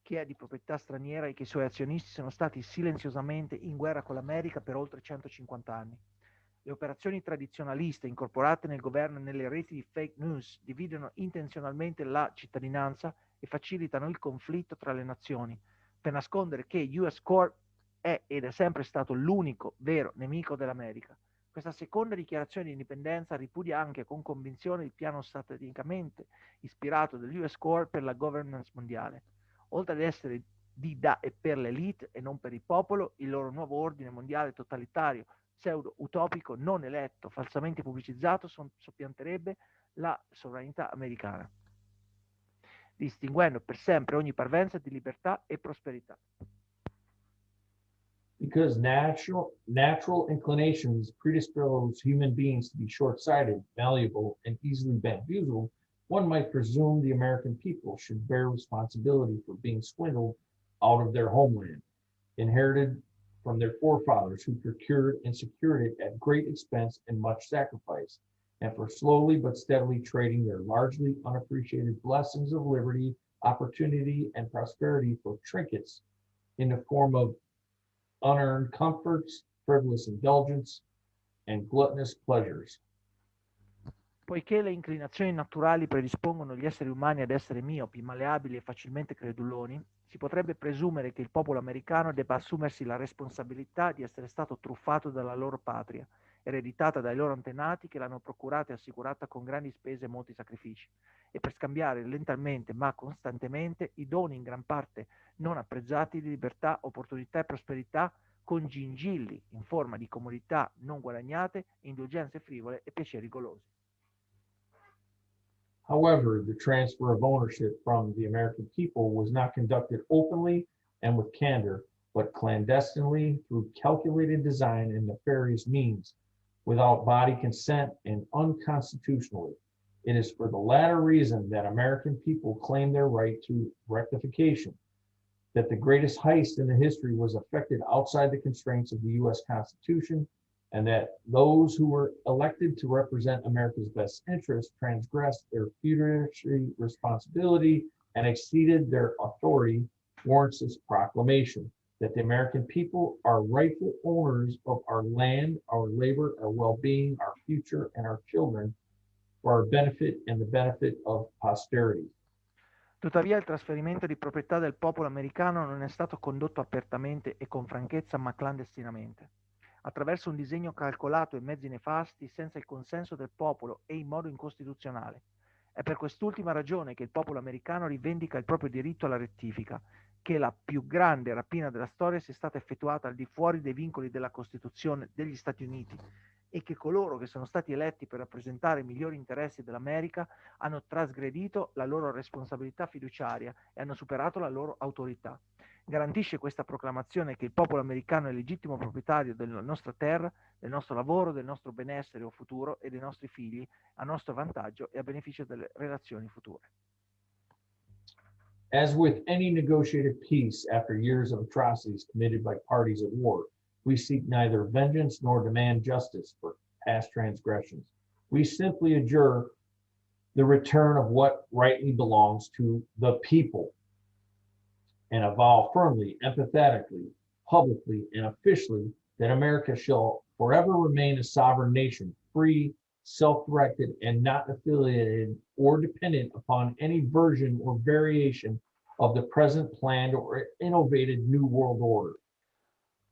che è di proprietà straniera e che i suoi azionisti sono stati silenziosamente in guerra con l'America per oltre 150 anni. Le operazioni tradizionaliste incorporate nel governo e nelle reti di fake news dividono intenzionalmente la cittadinanza e facilitano il conflitto tra le nazioni per nascondere che US Corp è ed è sempre stato l'unico vero nemico dell'America. Questa seconda dichiarazione di indipendenza ripudia anche con convinzione il piano strategicamente ispirato dell'US Corp per la governance mondiale. Oltre ad essere di, da e per l'elite e non per il popolo, il loro nuovo ordine mondiale totalitario pseudo-utopico, non eletto, falsamente pubblicizzato, soppianterebbe la sovranità americana, distinguendo per sempre ogni parvenza di libertà e prosperità. Because natural inclinations predispose human beings to be short-sighted, malleable, and easily bamboozled, one might presume the American people should bear responsibility for being swindled out of their homeland, inherited from their forefathers who procured and secured it at great expense and much sacrifice, and for slowly but steadily trading their largely unappreciated blessings of liberty, opportunity, and prosperity for trinkets in the form of unearned comforts, frivolous indulgence, and gluttonous pleasures. Poiché le inclinazioni naturali predispongono gli esseri umani ad essere miopi, maleabili e facilmente creduloni, si potrebbe presumere che il popolo americano debba assumersi la responsabilità di essere stato truffato dalla loro patria, ereditata dai loro antenati che l'hanno procurata e assicurata con grandi spese e molti sacrifici, e per scambiare lentamente ma costantemente i doni in gran parte non apprezzati di libertà, opportunità e prosperità con gingilli in forma di comodità non guadagnate, indulgenze frivole e piaceri golosi. However, the transfer of ownership from the American people was not conducted openly and with candor, but clandestinely through calculated design and nefarious means, without body consent and unconstitutionally. It is for the latter reason that American people claim their right to rectification. that the greatest heist in the history was effected outside the constraints of the U.S. Constitution, and that those who were elected to represent America's best interests transgressed their fiduciary responsibility and exceeded their authority, warrants this proclamation, that the American people are rightful owners of our land, our labor, our well-being, our future, and our children, for our benefit and the benefit of posterity. Tuttavia il trasferimento di proprietà del popolo americano non è stato condotto apertamente e con franchezza, ma clandestinamente, attraverso un disegno calcolato e mezzi nefasti, senza il consenso del popolo e in modo incostituzionale. È per quest'ultima ragione che il popolo americano rivendica il proprio diritto alla rettifica, che la più grande rapina della storia sia stata effettuata al di fuori dei vincoli della Costituzione degli Stati Uniti e che coloro che sono stati eletti per rappresentare i migliori interessi dell'America hanno trasgredito la loro responsabilità fiduciaria e hanno superato la loro autorità. Garantisce questa proclamazione che il popolo americano è legittimo proprietario della nostra terra, del nostro lavoro, del nostro benessere o futuro e dei nostri figli a nostro vantaggio e a beneficio delle relazioni future. As with any negotiated peace after years of atrocities committed by parties at war, we seek neither vengeance nor demand justice for past transgressions. We simply adjure the return of what rightly belongs to the people and avow firmly, empathetically, publicly, and officially that America shall forever remain a sovereign nation, free, self-directed, and not affiliated or dependent upon any version or variation of the present planned or innovated New World Order.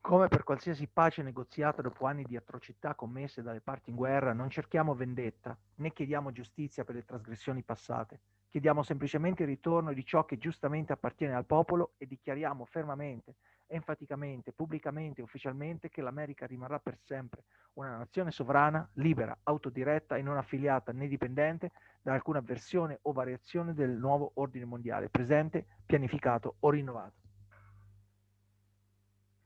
Come per qualsiasi pace negoziata dopo anni di atrocità commesse dalle parti in guerra, non cerchiamo vendetta, né chiediamo giustizia per le trasgressioni passate. Chiediamo semplicemente il ritorno di ciò che giustamente appartiene al popolo e dichiariamo fermamente, enfaticamente, pubblicamente e ufficialmente che l'America rimarrà per sempre una nazione sovrana, libera, autodiretta e non affiliata né dipendente da alcuna versione o variazione del nuovo ordine mondiale, presente, pianificato o rinnovato.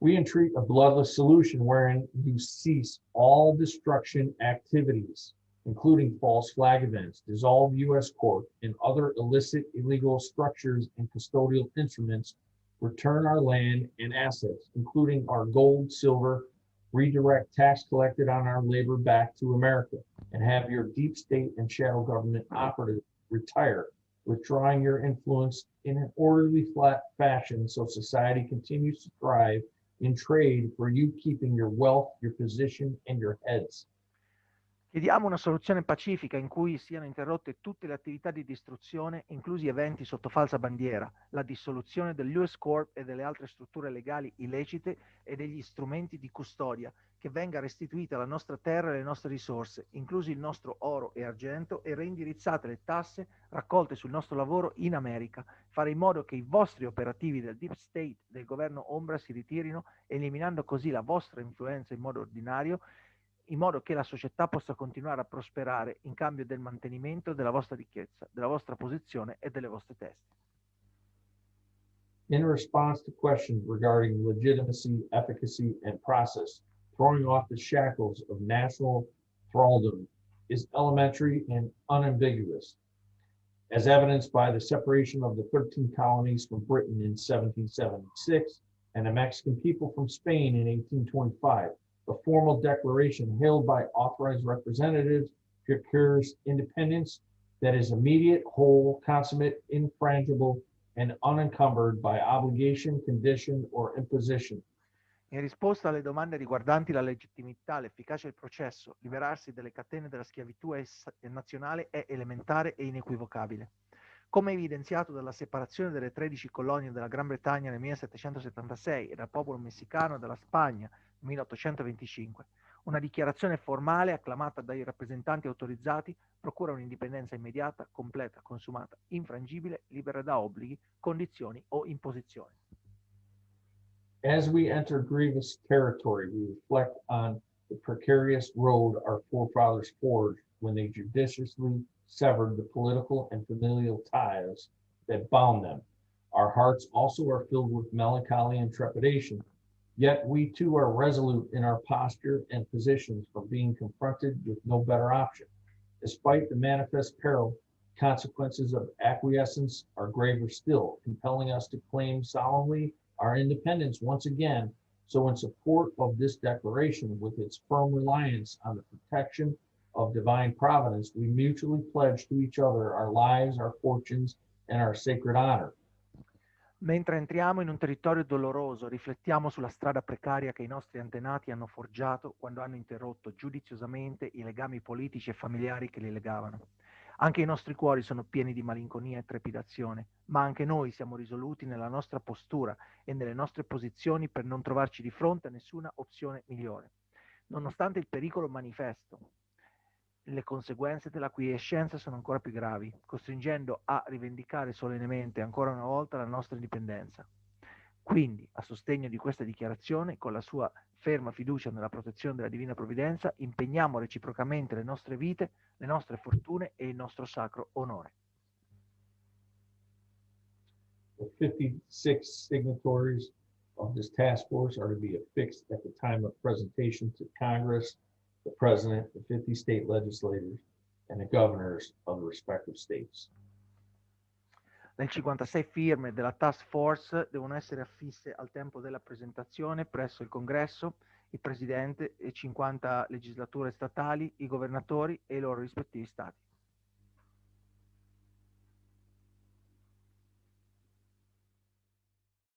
We entreat a bloodless solution wherein you cease all destruction activities, including false flag events, dissolve U.S. court and other illicit, illegal structures and custodial instruments, return our land and assets, including our gold, silver, redirect tax collected on our labor back to America, and have your deep state and shadow government operatives retire, withdrawing your influence in an orderly, flat fashion so society continues to thrive in trade for you keeping your wealth, your position, and your heads. Chiediamo una soluzione pacifica in cui siano interrotte tutte le attività di distruzione, inclusi eventi sotto falsa bandiera, la dissoluzione dell'US Corp e delle altre strutture legali illecite e degli strumenti di custodia, che venga restituita la nostra terra e le nostre risorse, inclusi il nostro oro e argento, e reindirizzate le tasse raccolte sul nostro lavoro in America, fare in modo che i vostri operativi del Deep State del governo ombra si ritirino, eliminando così la vostra influenza in modo ordinario, in modo che la società possa continuare a prosperare in cambio del mantenimento della vostra ricchezza, della vostra posizione e delle vostre teste. In response to questions regarding legitimacy, efficacy, and process, throwing off the shackles of national thraldom is elementary and unambiguous, as evidenced by the separation of the 13 colonies from Britain in 1776 and the Mexican people from Spain in 1825. A formal declaration hailed by authorized representatives procures independence that is immediate, whole, consummate, infrangible, and unencumbered by obligation, condition, or imposition. In risposta alle domande riguardanti la legittimità, l'efficacia del processo, liberarsi dalle catene della schiavitù nazionale è elementare e inequivocabile. Come evidenziato dalla separazione delle 13 colonie della Gran Bretagna nel 1776 e dal popolo messicano dalla Spagna nel 1825, una dichiarazione formale acclamata dai rappresentanti autorizzati procura un'indipendenza immediata, completa, consumata, infrangibile, libera da obblighi, condizioni o imposizioni. As we enter grievous territory, we reflect on the precarious road our forefathers forged when they judiciously severed the political and familial ties that bound them. Our hearts also are filled with melancholy and trepidation, yet we too are resolute in our posture and positions from being confronted with no better option. Despite the manifest peril consequences of acquiescence are graver still, compelling us to claim solemnly our independence once again. So in support of this declaration, with its firm reliance on the protection of divine providence, we mutually pledge to each other our lives, our fortunes, and our sacred honor. Mentre entriamo in un territorio doloroso, riflettiamo sulla strada precaria che i nostri antenati hanno forgiato quando hanno interrotto giudiziosamente i legami politici e familiari che li legavano. Anche i nostri cuori sono pieni di malinconia e trepidazione, ma anche noi siamo risoluti nella nostra postura e nelle nostre posizioni per non trovarci di fronte a nessuna opzione migliore. Nonostante il pericolo manifesto, le conseguenze della quiescenza sono ancora più gravi, costringendo a rivendicare solennemente ancora una volta la nostra indipendenza. Quindi, a sostegno di questa dichiarazione, con la sua ferma fiducia nella protezione della Divina Provvidenza, impegniamo reciprocamente le nostre vite, le nostre fortune e il nostro sacro onore. The 56 signatories of this task force are to be affixed at the time of presentation to Congress, the President, the 50 state legislators, and the governors of the respective states. Le 56 firme della task force devono essere affisse al tempo della presentazione presso il Congresso, il Presidente e 50 legislature statali, i governatori e i loro rispettivi stati.